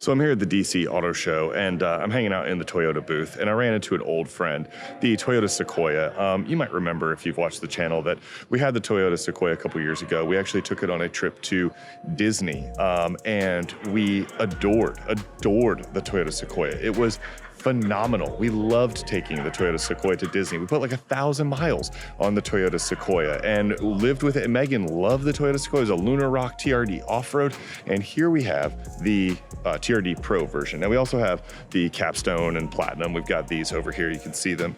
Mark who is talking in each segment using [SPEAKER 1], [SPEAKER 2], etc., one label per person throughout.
[SPEAKER 1] So I'm here at the DC Auto Show, and I'm hanging out in the Toyota booth, and I ran into an old friend, the Toyota Sequoia. You might remember, if you've watched the channel, that we had the Toyota Sequoia a couple years ago. We actually took it on a trip to Disney, and we adored the Toyota Sequoia. It was phenomenal. We loved taking the Toyota Sequoia to Disney. We put like 1,000 miles on the Toyota Sequoia and lived with it. And Megan loved the Toyota Sequoia. It was a Lunar Rock TRD off-road. And here we have the TRD Pro version. Now we also have the Capstone and Platinum. We've got these over here. You can see them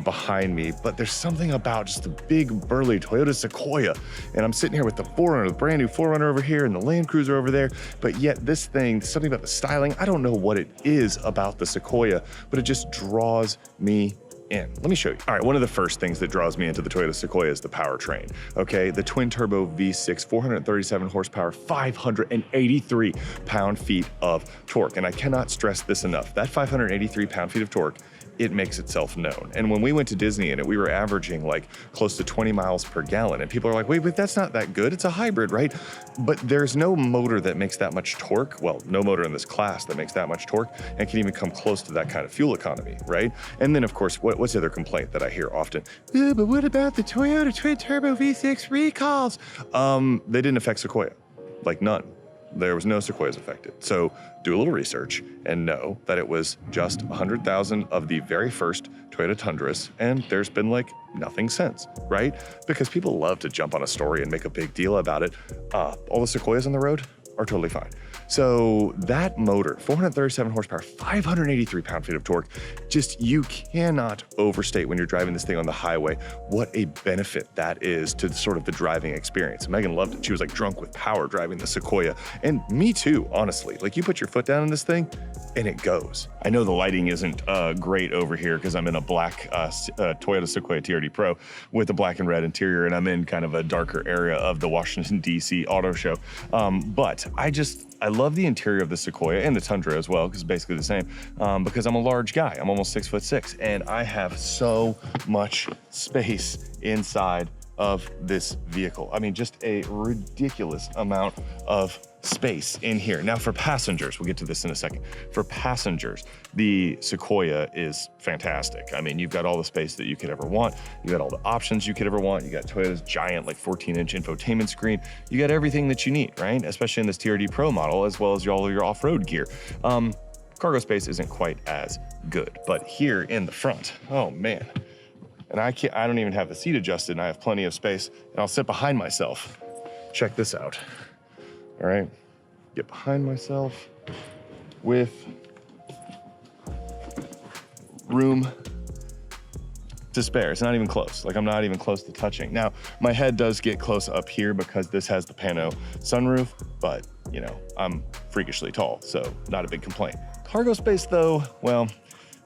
[SPEAKER 1] behind me. But there's something about just the big burly Toyota Sequoia. And I'm sitting here with the 4Runner, the brand new 4Runner over here and the Land Cruiser over there. But yet this thing, something about the styling, I don't know what it is about the Sequoia, but it just draws me in. Let me show you. All right, one of the first things that draws me into the Toyota Sequoia is the powertrain, okay? The twin turbo V6, 437 horsepower, 583 pound-feet of torque. And I cannot stress this enough. That 583 pound-feet of torque, it makes itself known. And when we went to Disney in it, we were averaging like close to 20 miles per gallon. And people are like, wait, but that's not that good. It's a hybrid, right? But there's no motor that makes that much torque. Well, no motor in this class that makes that much torque and can even come close to that kind of fuel economy, right? And then of course, what's the other complaint that I hear often? Yeah, but what about the Toyota twin turbo V6 recalls? They didn't affect Sequoia, like none. There was no Sequoias affected. So do a little research and know that it was just 100,000 of the very first Toyota Tundras, and there's been like nothing since, right? Because people love to jump on a story and make a big deal about it. All the Sequoias on the road are totally fine. So that motor, 437 horsepower, 583 pound-feet of torque, just you cannot overstate when you're driving this thing on the highway what a benefit that is to sort of the driving experience. Megan loved it. She was like drunk with power driving the Sequoia. And me too, honestly. Like you put your foot down in this thing and it goes. I know the lighting isn't great over here because I'm in a black Toyota Sequoia TRD Pro with a black and red interior, and I'm in kind of a darker area of the Washington, DC Auto Show. But I love the interior of the Sequoia and the Tundra as well, because it's basically the same, because I'm a large guy. I'm almost 6'6", and I have so much space inside of this vehicle. I mean, just a ridiculous amount of space in here. Now for passengers, we'll get to this in a second. For passengers, the Sequoia is fantastic. I mean, you've got all the space that you could ever want. You got all the options you could ever want. You got Toyota's giant, like 14-inch infotainment screen. You got everything that you need, right? Especially in this TRD Pro model, as well as all of your off-road gear. Cargo space isn't quite as good, but here in the front, oh man. And I don't even have the seat adjusted, and I have plenty of space, and I'll sit behind myself. Check this out. All right, get behind myself with room to spare. It's not even close. Like I'm not even close to touching. Now, my head does get close up here because this has the pano sunroof, but you know, I'm freakishly tall, so not a big complaint. Cargo space though, well,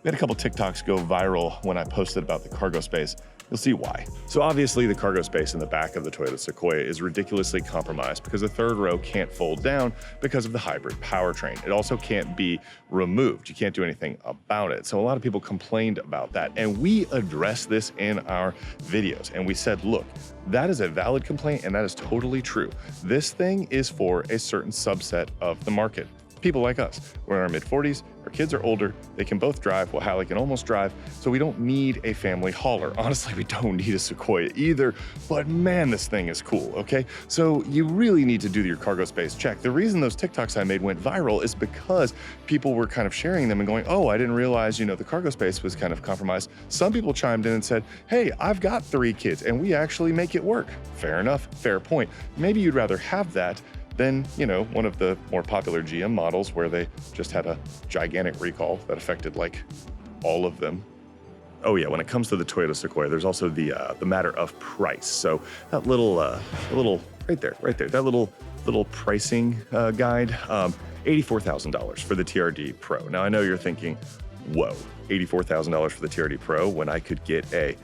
[SPEAKER 1] we had a couple TikToks go viral when I posted about the cargo space. You'll see why. So obviously the cargo space in the back of the Toyota Sequoia is ridiculously compromised because the third row can't fold down because of the hybrid powertrain. It also can't be removed. You can't do anything about it. So a lot of people complained about that. And we addressed this in our videos. And we said, look, that is a valid complaint and that is totally true. This thing is for a certain subset of the market. People like us, we're in our mid-40s, our kids are older, they can both drive, well, Hallie can almost drive, so we don't need a family hauler. Honestly, we don't need a Sequoia either, but man, this thing is cool, okay? So you really need to do your cargo space check. The reason those TikToks I made went viral is because people were kind of sharing them and going, oh, I didn't realize, you know, the cargo space was kind of compromised. Some people chimed in and said, hey, I've got 3 kids and we actually make it work. Fair enough, fair point. Maybe you'd rather have that than, you know, one of the more popular GM models where they just had a gigantic recall that affected like all of them. Oh yeah, when it comes to the Toyota Sequoia, there's also the matter of price. So that little right there, that little pricing guide, $84,000 for the TRD Pro. Now I know you're thinking, whoa, $84,000 for the TRD Pro when I could get a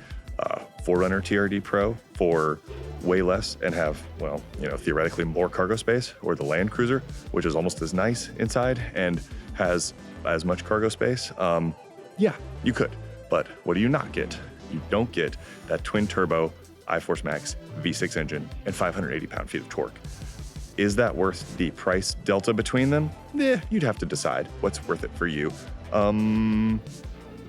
[SPEAKER 1] 4Runner TRD Pro for way less and have, well, you know, theoretically more cargo space, or the Land Cruiser, which is almost as nice inside and has as much cargo space. Yeah, you could, but what do you not get? You don't get that twin turbo iForce Max V6 engine and 580 pound-feet of torque. Is that worth the price delta between them? You'd have to decide what's worth it for you. I'm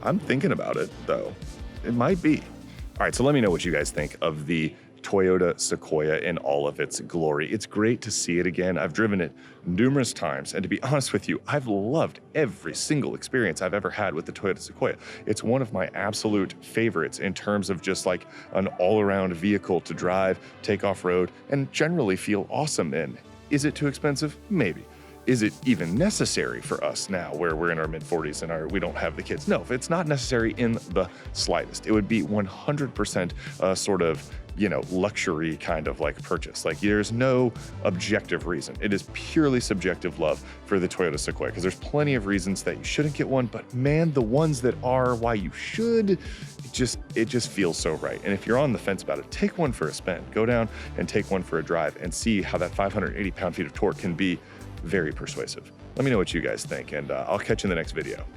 [SPEAKER 1] thinking about it, though. It might be. All right, so let me know what you guys think of the Toyota Sequoia in all of its glory. It's great to see it again. I've driven it numerous times, and to be honest with you, I've loved every single experience I've ever had with the Toyota Sequoia. It's one of my absolute favorites in terms of just like an all-around vehicle to drive, take off-road, and generally feel awesome in. Is it too expensive? Maybe. Is it even necessary for us now where we're in our mid-40s and we don't have the kids? No, it's not necessary in the slightest. It would be 100% sort of, luxury kind of like purchase. Like there's no objective reason. It is purely subjective love for the Toyota Sequoia because there's plenty of reasons that you shouldn't get one, but man, the ones that are why you should, it just feels so right. And if you're on the fence about it, take one for a spin. Go down and take one for a drive and see how that 580 pound-feet of torque can be very persuasive. Let me know what you guys think, and I'll catch you in the next video.